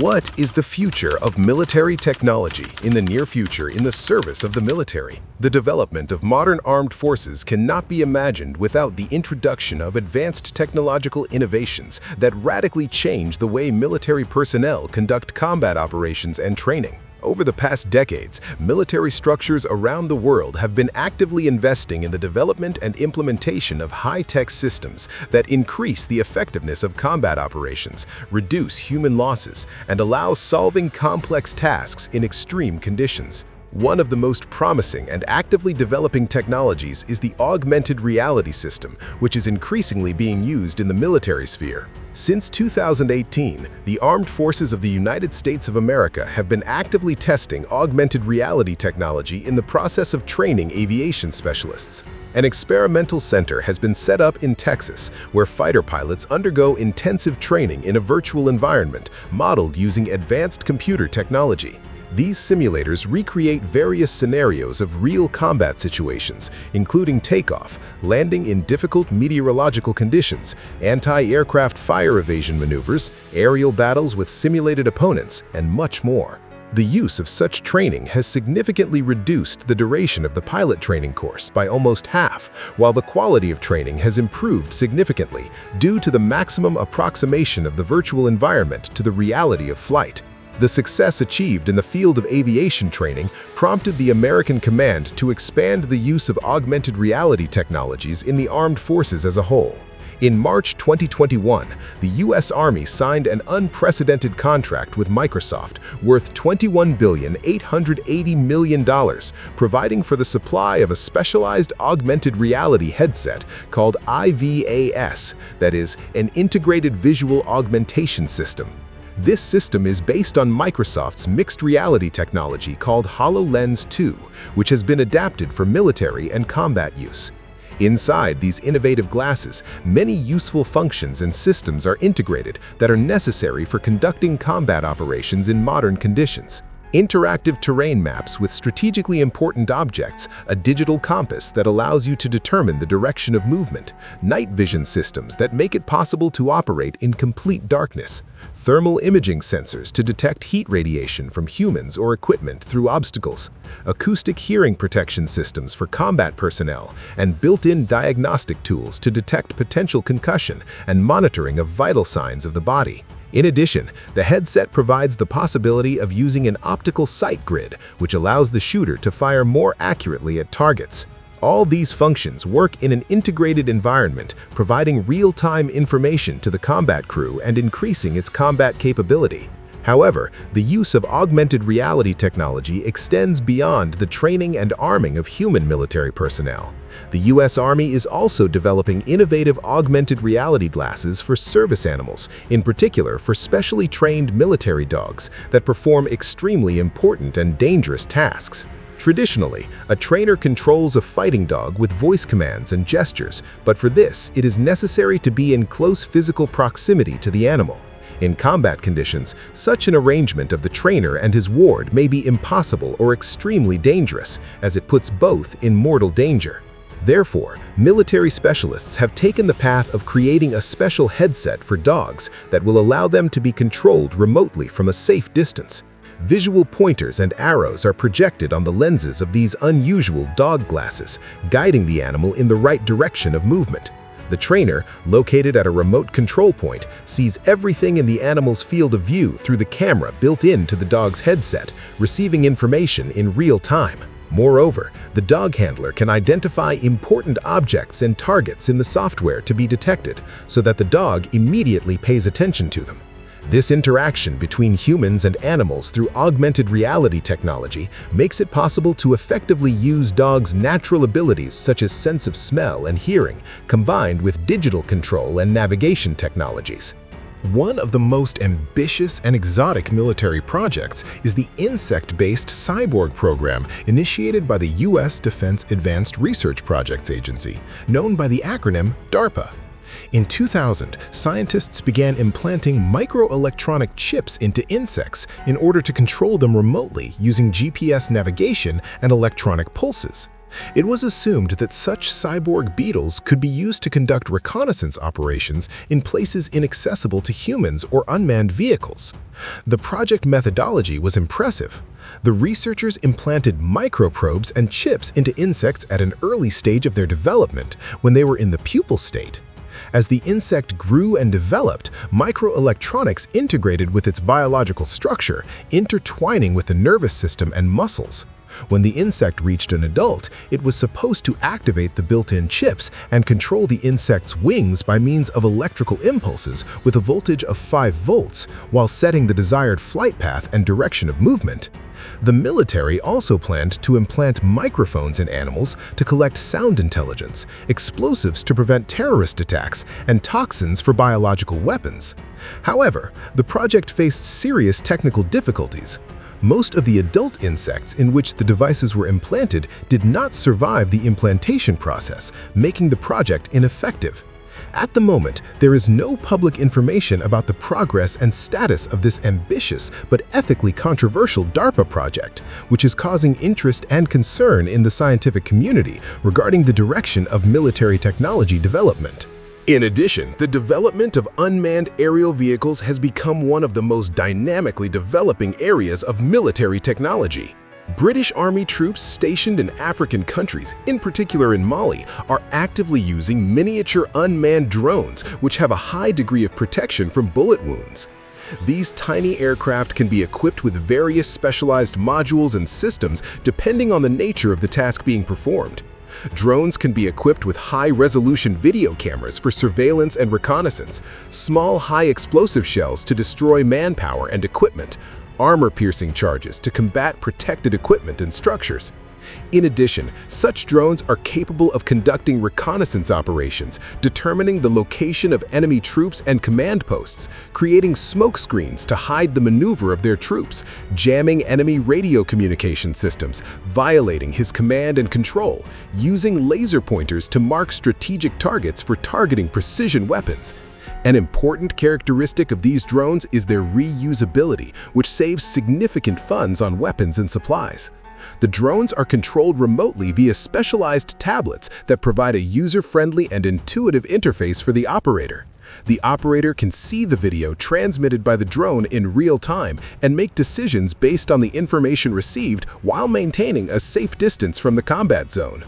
What is the future of military technology in the near future in the service of the military? The development of modern armed forces cannot be imagined without the introduction of advanced technological innovations that radically change the way military personnel conduct combat operations and training. Over the past decades, military structures around the world have been actively investing in the development and implementation of high-tech systems that increase the effectiveness of combat operations, reduce human losses, and allow solving complex tasks in extreme conditions. One of the most promising and actively developing technologies is the augmented reality system, which is increasingly being used in the military sphere. Since 2018, the Armed Forces of the United States of America have been actively testing augmented reality technology in the process of training aviation specialists. An experimental center has been set up in Texas, where fighter pilots undergo intensive training in a virtual environment modeled using advanced computer technology. These simulators recreate various scenarios of real combat situations, including takeoff, landing in difficult meteorological conditions, anti-aircraft fire evasion maneuvers, aerial battles with simulated opponents, and much more. The use of such training has significantly reduced the duration of the pilot training course by almost half, while the quality of training has improved significantly due to the maximum approximation of the virtual environment to the reality of flight. The success achieved in the field of aviation training prompted the American command to expand the use of augmented reality technologies in the armed forces as a whole. In March 2021, the U.S. Army signed an unprecedented contract with Microsoft worth $21.88 billion, providing for the supply of a specialized augmented reality headset called IVAS, that is, an integrated visual augmentation system. This system is based on Microsoft's mixed reality technology called HoloLens 2, which has been adapted for military and combat use. Inside these innovative glasses, many useful functions and systems are integrated that are necessary for conducting combat operations in modern conditions. Interactive terrain maps with strategically important objects, a digital compass that allows you to determine the direction of movement, night vision systems that make it possible to operate in complete darkness, thermal imaging sensors to detect heat radiation from humans or equipment through obstacles, acoustic hearing protection systems for combat personnel, and built-in diagnostic tools to detect potential concussion and monitoring of vital signs of the body. In addition, the headset provides the possibility of using an optical sight grid, which allows the shooter to fire more accurately at targets. All these functions work in an integrated environment, providing real-time information to the combat crew and increasing its combat capability. However, the use of augmented reality technology extends beyond the training and arming of human military personnel. The U.S. Army is also developing innovative augmented reality glasses for service animals, in particular for specially trained military dogs that perform extremely important and dangerous tasks. Traditionally, a trainer controls a fighting dog with voice commands and gestures, but for this, it is necessary to be in close physical proximity to the animal. In combat conditions, such an arrangement of the trainer and his ward may be impossible or extremely dangerous, as it puts both in mortal danger. Therefore, military specialists have taken the path of creating a special headset for dogs that will allow them to be controlled remotely from a safe distance. Visual pointers and arrows are projected on the lenses of these unusual dog glasses, guiding the animal in the right direction of movement. The trainer, located at a remote control point, sees everything in the animal's field of view through the camera built into the dog's headset, receiving information in real time. Moreover, the dog handler can identify important objects and targets in the software to be detected, so that the dog immediately pays attention to them. This interaction between humans and animals through augmented reality technology makes it possible to effectively use dogs' natural abilities such as sense of smell and hearing, combined with digital control and navigation technologies. One of the most ambitious and exotic military projects is the insect-based cyborg program initiated by the U.S. Defense Advanced Research Projects Agency, known by the acronym DARPA. In 2000, scientists began implanting microelectronic chips into insects in order to control them remotely using GPS navigation and electronic pulses. It was assumed that such cyborg beetles could be used to conduct reconnaissance operations in places inaccessible to humans or unmanned vehicles. The project methodology was impressive. The researchers implanted microprobes and chips into insects at an early stage of their development when they were in the pupal state. As the insect grew and developed, microelectronics integrated with its biological structure, intertwining with the nervous system and muscles. When the insect reached an adult, it was supposed to activate the built-in chips and control the insect's wings by means of electrical impulses with a voltage of 5 volts, while setting the desired flight path and direction of movement. The military also planned to implant microphones in animals to collect sound intelligence, explosives to prevent terrorist attacks, and toxins for biological weapons. However, the project faced serious technical difficulties. Most of the adult insects in which the devices were implanted did not survive the implantation process, making the project ineffective. At the moment, there is no public information about the progress and status of this ambitious but ethically controversial DARPA project, which is causing interest and concern in the scientific community regarding the direction of military technology development. In addition, the development of unmanned aerial vehicles has become one of the most dynamically developing areas of military technology. British Army troops stationed in African countries, in particular in Mali, are actively using miniature unmanned drones which have a high degree of protection from bullet wounds. These tiny aircraft can be equipped with various specialized modules and systems depending on the nature of the task being performed. Drones can be equipped with high-resolution video cameras for surveillance and reconnaissance, small high-explosive shells to destroy manpower and equipment, armor-piercing charges to combat protected equipment and structures. In addition, such drones are capable of conducting reconnaissance operations, determining the location of enemy troops and command posts, creating smoke screens to hide the maneuver of their troops, jamming enemy radio communication systems, violating his command and control, using laser pointers to mark strategic targets for targeting precision weapons. An important characteristic of these drones is their reusability, which saves significant funds on weapons and supplies. The drones are controlled remotely via specialized tablets that provide a user-friendly and intuitive interface for the operator. The operator can see the video transmitted by the drone in real time and make decisions based on the information received while maintaining a safe distance from the combat zone.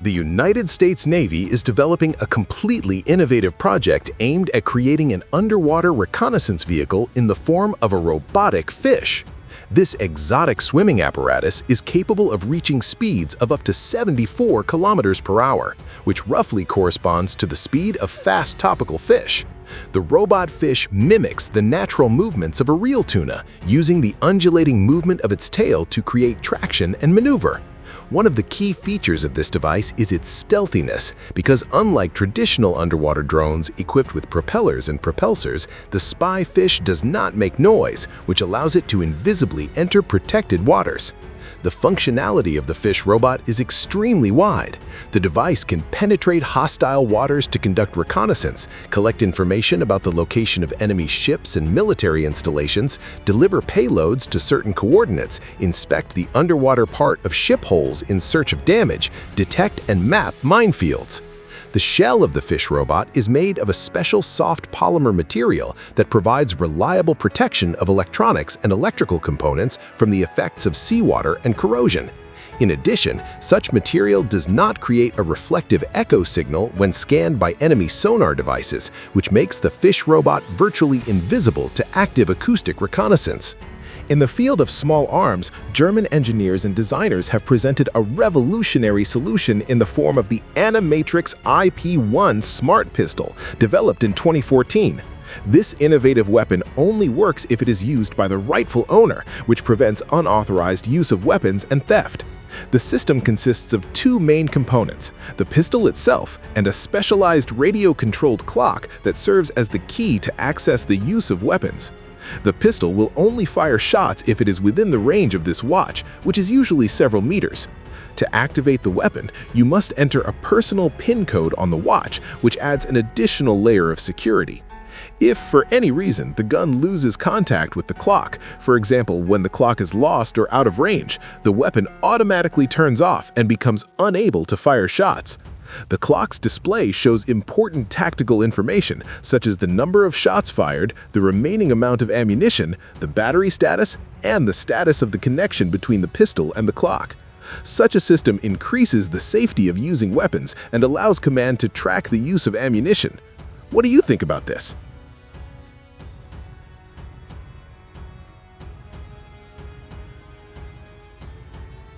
The United States Navy is developing a completely innovative project aimed at creating an underwater reconnaissance vehicle in the form of a robotic fish. This exotic swimming apparatus is capable of reaching speeds of up to 74 kilometers per hour, which roughly corresponds to the speed of fast topical fish. The robot fish mimics the natural movements of a real tuna, using the undulating movement of its tail to create traction and maneuver. One of the key features of this device is its stealthiness, because unlike traditional underwater drones equipped with propellers and propulsors, the spy fish does not make noise, which allows it to invisibly enter protected waters. The functionality of the fish robot is extremely wide. The device can penetrate hostile waters to conduct reconnaissance, collect information about the location of enemy ships and military installations, deliver payloads to certain coordinates, inspect the underwater part of ship holes in search of damage, detect and map minefields. The shell of the fish robot is made of a special soft polymer material that provides reliable protection of electronics and electrical components from the effects of seawater and corrosion. In addition, such material does not create a reflective echo signal when scanned by enemy sonar devices, which makes the fish robot virtually invisible to active acoustic reconnaissance. In the field of small arms, German engineers and designers have presented a revolutionary solution in the form of the Animatrix IP-1 smart pistol, developed in 2014. This innovative weapon only works if it is used by the rightful owner, which prevents unauthorized use of weapons and theft. The system consists of two main components, the pistol itself and a specialized radio-controlled clock that serves as the key to access the use of weapons. The pistol will only fire shots if it is within the range of this watch, which is usually several meters. To activate the weapon, you must enter a personal PIN code on the watch, which adds an additional layer of security. If, for any reason, the gun loses contact with the clock, for example, when the clock is lost or out of range, the weapon automatically turns off and becomes unable to fire shots. The clock's display shows important tactical information, such as the number of shots fired, the remaining amount of ammunition, the battery status, and the status of the connection between the pistol and the clock. Such a system increases the safety of using weapons and allows command to track the use of ammunition. What do you think about this?